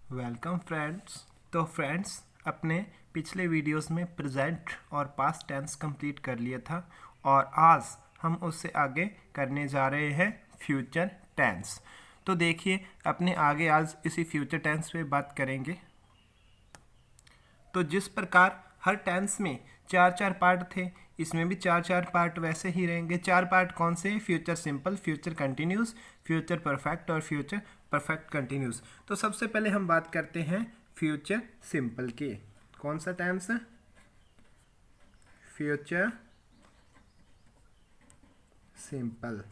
Welcome friends. तो friends, अपने पिछले वीडियोस में प्रेजेंट और पास्ट टेंस कंप्लीट कर लिया था और आज हम उससे आगे करने जा रहे हैं फ्यूचर टेंस। तो देखिए, अपने आगे आज इसी फ्यूचर टेंस पे बात करेंगे। तो जिस प्रकार हर टेंस में चार चार पार्ट थे, इसमें भी चार चार पार्ट वैसे ही रहेंगे। चार पार्ट कौन से? Future simple, future continuous, future perfect और फ्यूचर परफेक्ट कंटिन्यूस। तो सबसे पहले हम बात करते हैं फ्यूचर सिंपल की। कौन सा टेंस? Future simple.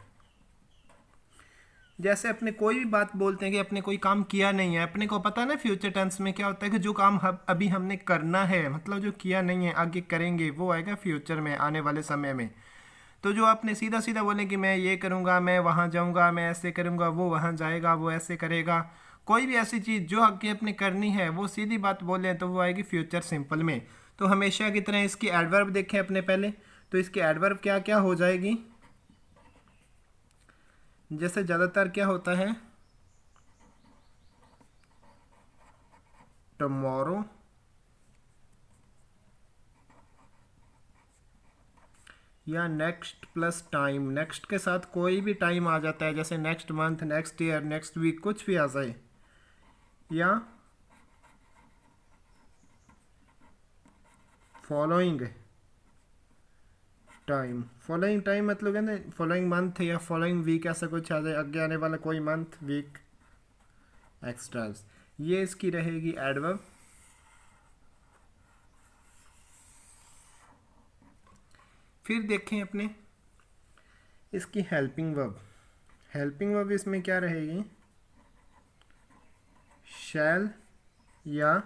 जैसे अपने कोई भी बात बोलते हैं कि अपने कोई काम किया नहीं है, अपने को पता है ना फ्यूचर टेंस में क्या होता है कि जो काम अभी हमने करना है, मतलब जो किया नहीं है आगे करेंगे, वो आएगा फ्यूचर में, आने वाले समय में। तो जो आपने सीधा सीधा बोले कि मैं ये करूँगा, मैं वहाँ जाऊँगा, मैं ऐसे करूँगा, वो वहाँ जाएगा, वो ऐसे करेगा, कोई भी ऐसी चीज़ जो आगे अपने करनी है वो सीधी बात बोले तो वो आएगी फ्यूचर सिंपल में। तो हमेशा की तरह इसकी एडवर्ब देखें अपने पहले। तो इसकी एडवर्ब क्या क्या हो जाएगी? जैसे ज़्यादातर क्या होता है, टुमारो या नेक्स्ट प्लस टाइम। नेक्स्ट के साथ कोई भी टाइम आ जाता है, जैसे next month, next year, next week, कुछ भी आ जाए। या फॉलोइंग टाइम। फॉलोइंग टाइम मतलब है ना फॉलोइंग मंथ या फॉलोइंग वीक, ऐसा कुछ आ जाए, आगे आने वाला कोई मंथ, वीक, एक्स्ट्रास। ये इसकी रहेगी एडवर्ब। फिर देखें अपने इसकी हेल्पिंग वर्ब। हेल्पिंग वर्ब इसमें क्या रहेगी? शैल या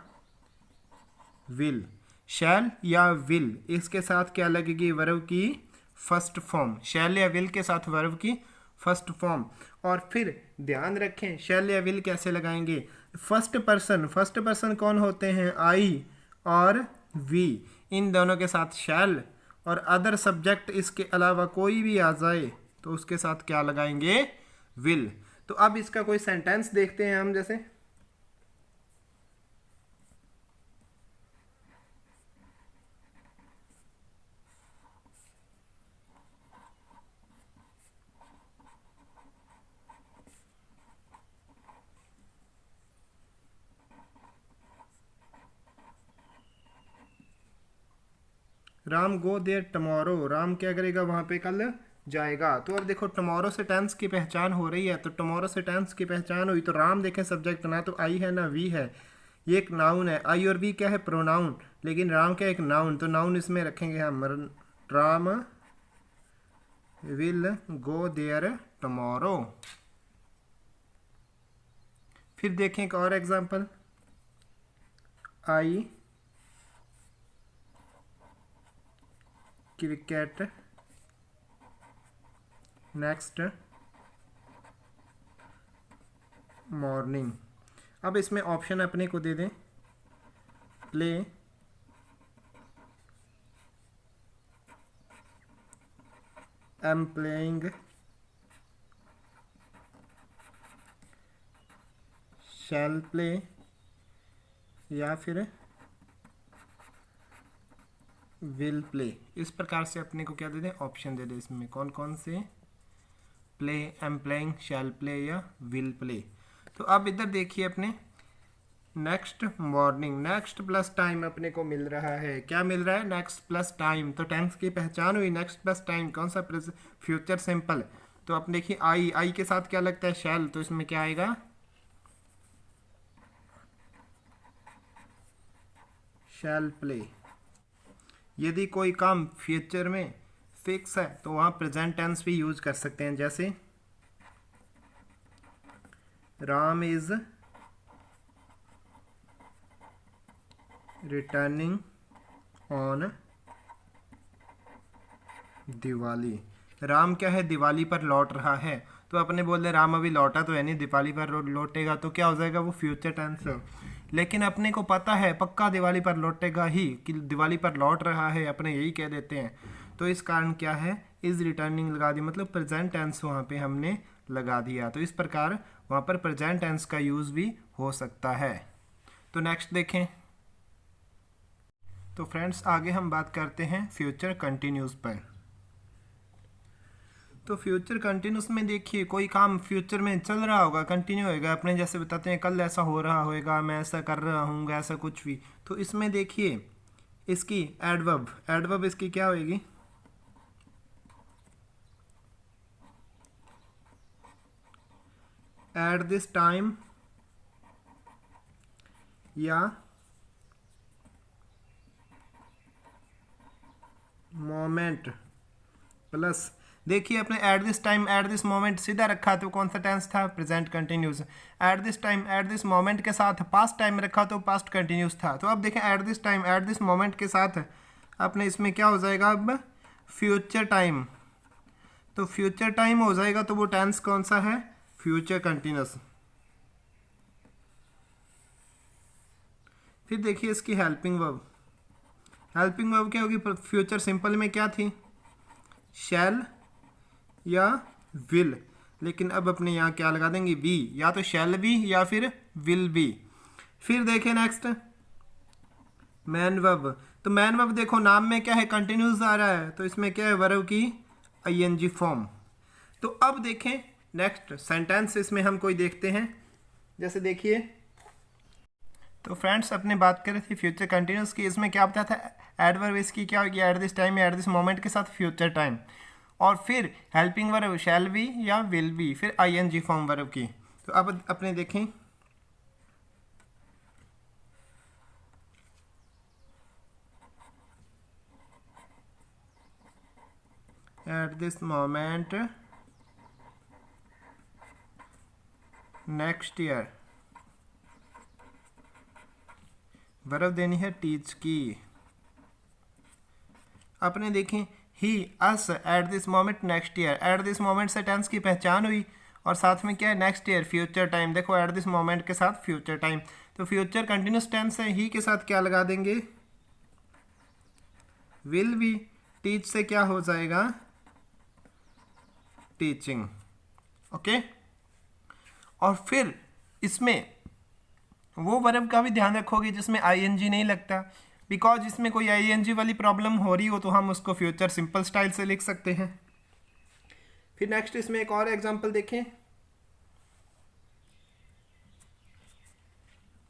विल। शैल या विल, इसके साथ क्या लगेगी? वर्ब की फर्स्ट फॉर्म। शैल या विल के साथ वर्ब की फर्स्ट फॉर्म। और फिर ध्यान रखें शैल या विल कैसे लगाएंगे। फर्स्ट पर्सन, फर्स्ट पर्सन कौन होते हैं? आई और वी, इन दोनों के साथ शैल, और अदर सब्जेक्ट इसके अलावा कोई भी आ जाए तो उसके साथ क्या लगाएंगे? विल। तो अब इसका कोई सेंटेंस देखते हैं हम। जैसे Ram go there tomorrow. Ram क्या करेगा? वहां पे कल जाएगा। तो अब देखो टमोरो से टेंस की पहचान हो रही है। तो टमोरो से टेंस की पहचान हुई तो राम देखें सब्जेक्ट, ना तो आई है ना वी है, ये एक नाउन है। आई और वी क्या है? प्रोनाउन। लेकिन राम क्या एक नाउन, तो नाउन इसमें रखेंगे हम। Ram will go there tomorrow. फिर देखें एक और example. I cricket next morning. अब इसमें ऑप्शन अपने को दे दें, play, am playing, shall play, या फिर विल प्ले। इस प्रकार से अपने को क्या दे दें? ऑप्शन दे दें। इसमें कौन कौन से? Play, am playing, shall play या विल प्ले। तो अब इधर देखिए अपने next morning, next plus time अपने को मिल रहा है। क्या मिल रहा है? Next plus time. तो टेंस की पहचान हुई। नेक्स्ट प्लस टाइम कौन सा? Future simple. तो अब देखिए आई, आई के साथ क्या लगता है? शैल। तो इसमें क्या आएगा? शैल प्ले। यदि कोई काम फ्यूचर में फिक्स है तो वहाँ प्रेजेंट टेंस भी यूज कर सकते हैं। जैसे Ram is returning on Diwali. Ram क्या है? दिवाली पर लौट रहा है। तो अपने बोल रहे राम अभी लौटा तो है नहीं, दिवाली पर लौटेगा, तो क्या हो जाएगा? वो फ्यूचर टेंस है। लेकिन अपने को पता है पक्का दिवाली पर लौटेगा ही, कि दिवाली पर लौट रहा है, अपने यही कह देते हैं। तो इस कारण क्या है? इज रिटर्निंग लगा दी, मतलब प्रेजेंट टेंस वहाँ पे हमने लगा दिया। तो इस प्रकार वहाँ पर प्रेजेंट टेंस का यूज़ भी हो सकता है। तो नेक्स्ट देखें। तो फ्रेंड्स आगे हम बात करते हैं फ्यूचर कंटिन्यूस पर। तो फ्यूचर कंटिन्यूस में देखिए कोई काम फ्यूचर में चल रहा होगा, कंटिन्यू होएगा, अपने जैसे बताते हैं कल ऐसा हो रहा होएगा, मैं ऐसा कर रहा हूँ, ऐसा कुछ भी। तो इसमें देखिए इसकी एडवर्ब इसकी क्या होएगी, एट दिस टाइम या मोमेंट प्लस, देखिए अपने eight this time eight this moment सीधा रखा तो कौन सा टेंस था, present continuous. Eight this time eight this moment के साथ पास्ट टाइम रखा तो पास्ट कंटिन्यूस था। तो अब देखें at this time eight this moment के साथ अपने इसमें क्या हो जाएगा, अब फ्यूचर टाइम। तो फ्यूचर टाइम हो जाएगा तो वो टेंस कौन सा है, फ्यूचर कंटिन्यूस। फिर देखिए इसकी हेल्पिंग वर्ब, हेल्पिंग वर्ब क्या होगी, फ्यूचर सिंपल में क्या थी, शैल या विल, लेकिन अब अपने यहाँ क्या लगा देंगे, बी, या तो शैल बी या फिर विल बी। फिर देखें नेक्स्ट मैन वर्ब। तो मैन वर्ब देखो नाम में क्या है, कंटिन्यूस आ रहा है, तो इसमें क्या है, वर्ब की आईएनजी फॉर्म। तो अब देखें नेक्स्ट सेंटेंस इसमें हम कोई देखते हैं, जैसे देखिए। तो फ्रेंड्स अपने बात कर रहे थे फ्यूचर कंटिन्यूस की, इसमें क्या बताया था, एडवर्ब इसकी क्या होगी, एट दिस टाइम या एट दिस मोमेंट के साथ फ्यूचर टाइम, और फिर हेल्पिंग वर्ब शैल बी या विल बी, फिर आईएनजी फॉर्म वर्ब की। तो अब अपने देखें at this moment next year, verb देनी है टीच की। अपने देखें ही अस at this moment next year, at this moment से टेंस की पहचान हुई, और साथ में क्या है, नेक्स्ट ईयर फ्यूचर टाइम। देखो एट दिस मोमेंट के साथ फ्यूचर टाइम, तो फ्यूचर कंटिन्यूस टेंस है, ही के साथ क्या लगा देंगे, विल बी, टीच से क्या हो जाएगा, टीचिंग। ओके, और फिर इसमें वो वर्ब का भी ध्यान रखोगे जिसमें आईएनजी नहीं लगता, बिकॉज इसमें कोई आईएनजी वाली प्रॉब्लम हो रही हो तो हम उसको फ्यूचर सिंपल स्टाइल से लिख सकते हैं। फिर नेक्स्ट इसमें एक और एग्जांपल देखें,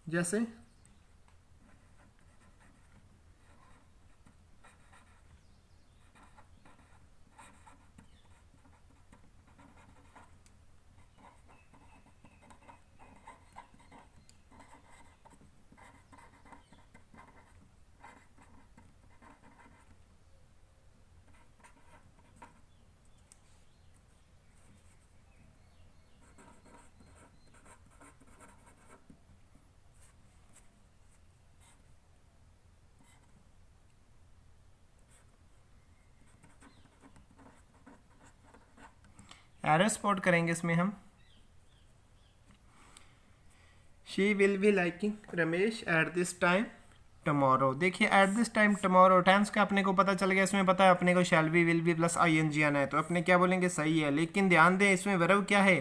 जैसे एरर स्पॉट करेंगे इसमें हम, she will be liking Ramesh at this time tomorrow. देखिए at this time tomorrow tense का अपने को पता चल गया, इसमें पता है अपने को shall be will be plus ING आना है, तो अपने क्या बोलेंगे, सही है। लेकिन ध्यान दें इसमें वर्ब क्या है,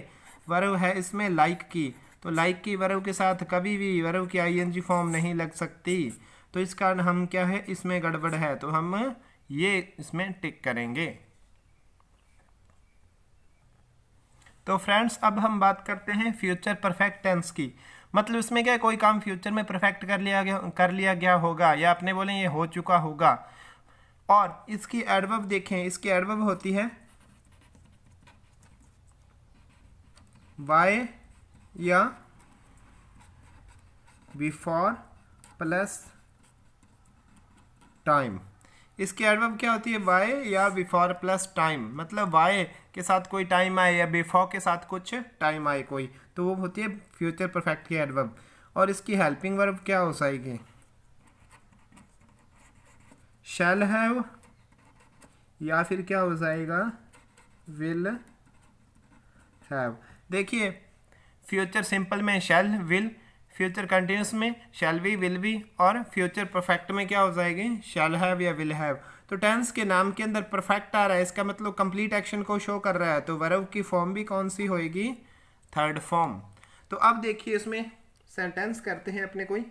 वर्ब है इसमें लाइक की, तो लाइक की वर्ब के साथ कभी भी वर्ब की आईएनजी फॉर्म नहीं लग सकती, तो इस कारण हम क्या है, इसमें गड़बड़ है, तो हम ये इसमें टिक करेंगे। तो फ्रेंड्स अब हम बात करते हैं फ्यूचर परफेक्ट टेंस की। मतलब इसमें क्या है, कोई काम फ्यूचर में परफेक्ट कर लिया गया होगा, या अपने बोले ये हो चुका होगा। और इसकी एडवर्ब देखें, इसकी एडवर्ब होती है वाई या बिफोर प्लस टाइम। इसकी एडवर्ब क्या होती है, वाई या बिफोर प्लस टाइम, मतलब वाई के साथ कोई टाइम आए या बिफोर के साथ कुछ टाइम आए कोई, तो वो होती है फ्यूचर परफेक्ट की एडवर्ब। और इसकी हेल्पिंग वर्ब क्या हो जाएगी, शैल हैव या फिर क्या हो जाएगा, विल हैव। देखिए फ्यूचर सिंपल में शैल विल, फ्यूचर कंटिन्यूस में शैल बी विल बी, और फ्यूचर परफेक्ट में क्या हो जाएगी, शैल हैव या विल हैव। तो टेंस के नाम के अंदर परफेक्ट आ रहा है, इसका मतलब कंप्लीट एक्शन को शो कर रहा है, तो वर्ब की फॉर्म भी कौन सी होएगी, थर्ड फॉर्म। तो अब देखिए इसमें सेंटेंस करते हैं अपने कोई,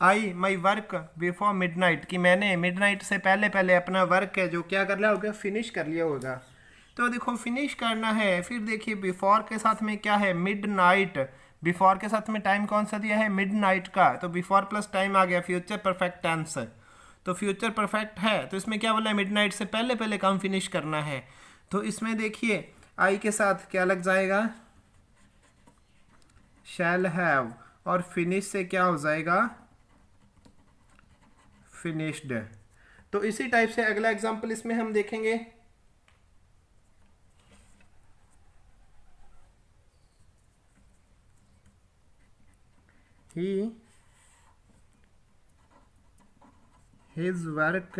आई माई वर्क बिफोर मिडनाइट, कि मैंने मिडनाइट से पहले पहले अपना वर्क है जो क्या कर लिया होगा, फिनिश कर लिया होगा। तो देखो फिनिश करना है, फिर देखिए बिफोर के साथ में क्या है, मिडनाइट। बिफोर के साथ में टाइम कौन सा दिया है, मिडनाइट का, तो बिफोर प्लस टाइम आ गया, फ्यूचर परफेक्ट टेंस। तो फ्यूचर परफेक्ट है तो इसमें क्या बोला है, मिडनाइट से पहले पहले काम फिनिश करना है। तो इसमें देखिए आई के साथ क्या लग जाएगा, शैल हैव, और फिनिश से क्या हो जाएगा, फिनिश्ड। तो इसी टाइप से अगला एग्जांपल इसमें हम देखेंगे। his work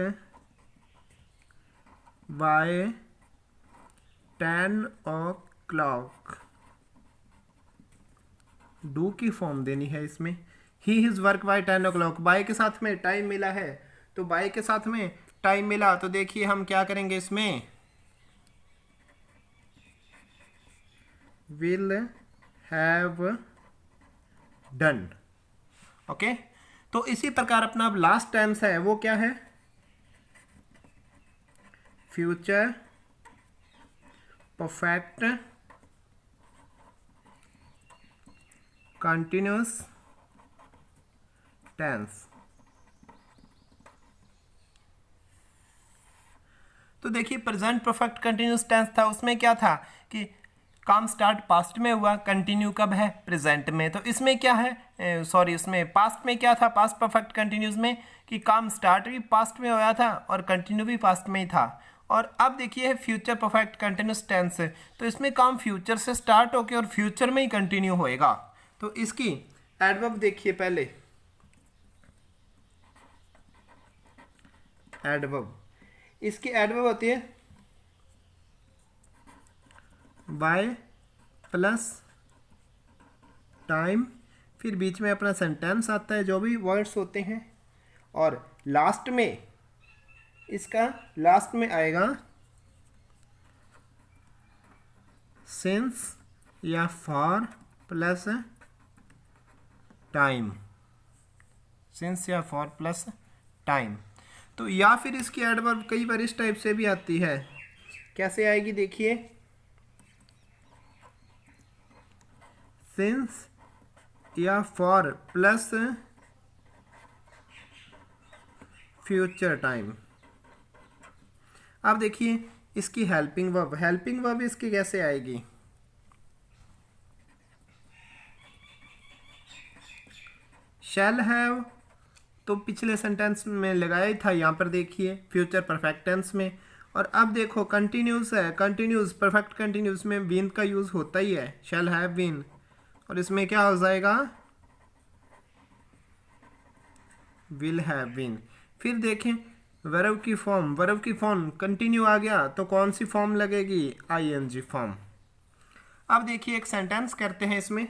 by 10 o'clock, do की फॉर्म देनी है इसमें। He his work by 10 o'clock, by के साथ में टाइम मिला है, तो बाय के साथ में टाइम मिला तो देखिए हम क्या करेंगे इसमें, विल हैव डन। ओके, तो इसी प्रकार अपना अब लास्ट टेंस है वो क्या है, फ्यूचर परफेक्ट कंटिन्यूस टेंस। तो देखिए प्रेजेंट परफेक्ट कंटिन्यूस टेंस था, उसमें क्या था कि काम स्टार्ट पास्ट में हुआ, कंटिन्यू कब है, प्रेजेंट में। तो इसमें क्या है, सॉरी उसमें पास्ट में क्या था, पास्ट परफेक्ट कंटिन्यूस में कि काम स्टार्ट भी पास्ट में होया था और कंटिन्यू भी पास्ट में ही था। और अब देखिए फ्यूचर परफेक्ट कंटिन्यूस टेंस, तो इसमें काम फ्यूचर से स्टार्ट होके और फ्यूचर में ही कंटिन्यू होएगा। तो इसकी एडवर्ब देखिए पहले, एडवर्ब, इसकी एडवर्ब होती है बाय प्लस टाइम, फिर बीच में अपना सेंटेंस आता है जो भी वर्ड्स होते हैं, और लास्ट में इसका लास्ट में आएगा सिंस या फॉर प्लस टाइम, सिंस या फॉर प्लस टाइम। तो या फिर इसकी एडवर्ब कई बार इस टाइप से भी आती है, कैसे आएगी देखिए, सिंस या फॉर प्लस फ्यूचर टाइम। अब देखिए इसकी हेल्पिंग वर्ब, हेल्पिंग वर्ब इसकी कैसे आएगी, शैल हैव, तो पिछले सेंटेंस में लगाया ही था, यहाँ पर देखिए फ्यूचर परफेक्ट टेंस में। और अब देखो कंटिन्यूस है, कंटिन्यूस परफेक्ट कंटिन्यूस में बीन का यूज होता ही है, शैल हैव बीन, और इसमें क्या हो जाएगा, विल हैव बीन। फिर देखें वर्ब की फॉर्म, वर्ब की फॉर्म कंटिन्यू आ गया तो कौन सी फॉर्म लगेगी, आईएनजी फॉर्म। अब देखिए एक सेंटेंस करते हैं इसमें,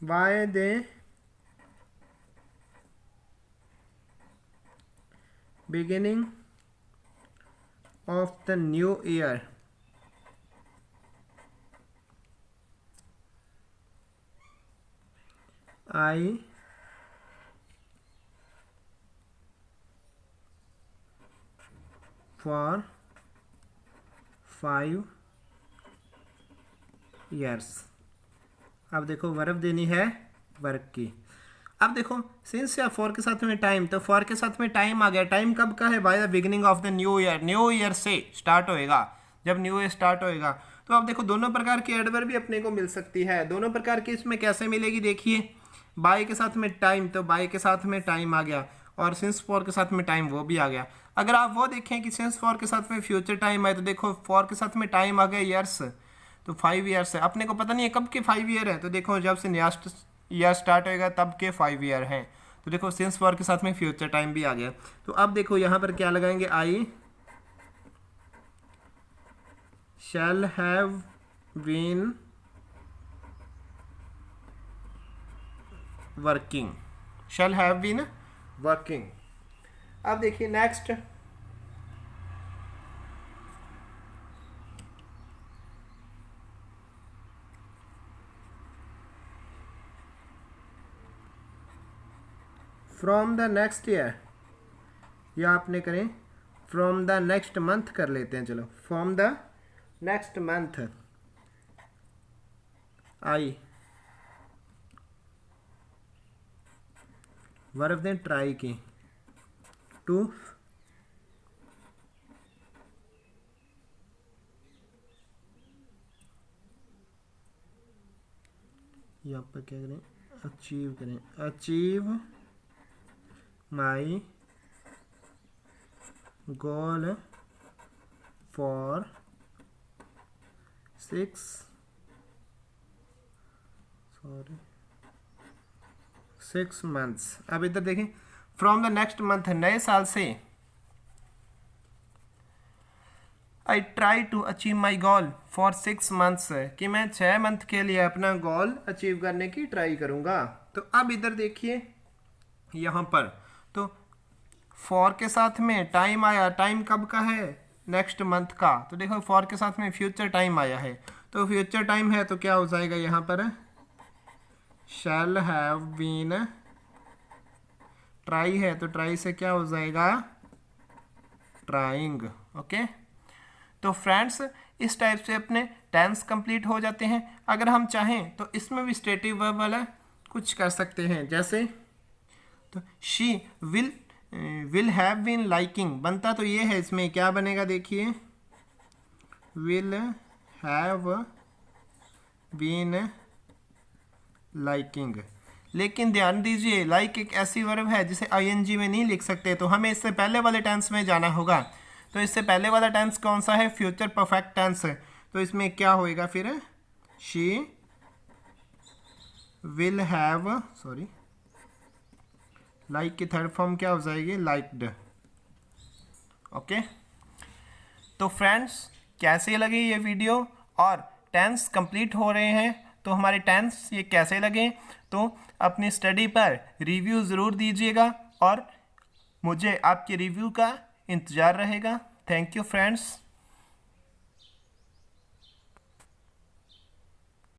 by the beginning of the new year I for 5 years। अब देखो वर्ब देनी है वर्क की। अब देखो सिंस या फॉर के साथ में टाइम, तो फॉर के साथ में टाइम आ गया, टाइम कब का है, by the beginning of the new year, new year से स्टार्ट होएगा, जब न्यू ईयर स्टार्ट होएगा। तो अब देखो दोनों प्रकार की एडवर्ब भी अपने को मिल सकती है, दोनों प्रकार की इसमें कैसे मिलेगी देखिए, बाय के साथ में टाइम, तो बाय के साथ में टाइम आ गया, और सिंस फॉर के साथ में टाइम वो भी आ गया। अगर आप वो देखें कि सिंस फॉर के साथ में फ्यूचर टाइम है, तो देखो फॉर के साथ में टाइम आ गया ईयर्स, तो 5 ईयर्स है, अपने को पता नहीं है कब के 5 ईयर है, तो देखो जब से नया ईयर स्टार्ट होएगा तब के 5 ईयर हैं। तो देखो सिंस फॉर के साथ में फ्यूचर टाइम भी आ गया। तो अब देखो यहाँ पर क्या लगाएंगे, I shall have been working, shall have been working. अब देखिए next, from the next year, या आपने करें फ्रॉम द नेक्स्ट मंथ कर लेते हैं। चलो, from the next month I, verb दें ट्राई की, टू यहाँ पर क्या करें, अचीव करें, achieve my goal for 6 months. अब इधर देखें, फ्रॉम द नेक्स्ट मंथ, नए साल से, I try to achieve my goal for 6 months, कि मैं 6 मंथ के लिए अपना गोल अचीव करने की ट्राई करूँगा। तो अब इधर देखिए यहाँ पर, तो फॉर के साथ में टाइम आया, टाइम कब का है, नेक्स्ट मंथ का। तो देखो फॉर के साथ में फ्यूचर टाइम आया है, तो फ्यूचर टाइम है तो क्या हो जाएगा यहाँ पर, शैल हैव बीन, ट्राई है तो ट्राई से क्या हो जाएगा, ट्राइंग। ओके, तो फ्रेंड्स इस टाइप से अपने टेंस कंप्लीट हो जाते हैं। अगर हम चाहें तो इसमें भी स्टेटिव वर्ब वाला कुछ कर सकते हैं, जैसे तो she will have been liking, बनता तो ये है, इसमें क्या बनेगा देखिए, विल हैव बीन लाइकिंग। लेकिन ध्यान दीजिए, लाइक एक ऐसी वर्ब है जिसे आईएनजी में नहीं लिख सकते, तो हमें इससे पहले वाले टेंस में जाना होगा। तो इससे पहले वाला टेंस कौन सा है, फ्यूचर परफेक्ट टेंस है। तो इसमें क्या होएगा फिर, she will have, sorry, like की थर्ड फॉर्म क्या हो जाएगी, लाइक्ड। ओके, तो फ्रेंड्स कैसे लगे ये वीडियो, और टेंस कंप्लीट हो रहे हैं तो हमारे टेंस ये कैसे लगे, तो अपनी स्टडी पर रिव्यू ज़रूर दीजिएगा और मुझे आपके रिव्यू का इंतज़ार रहेगा। Thank you friends.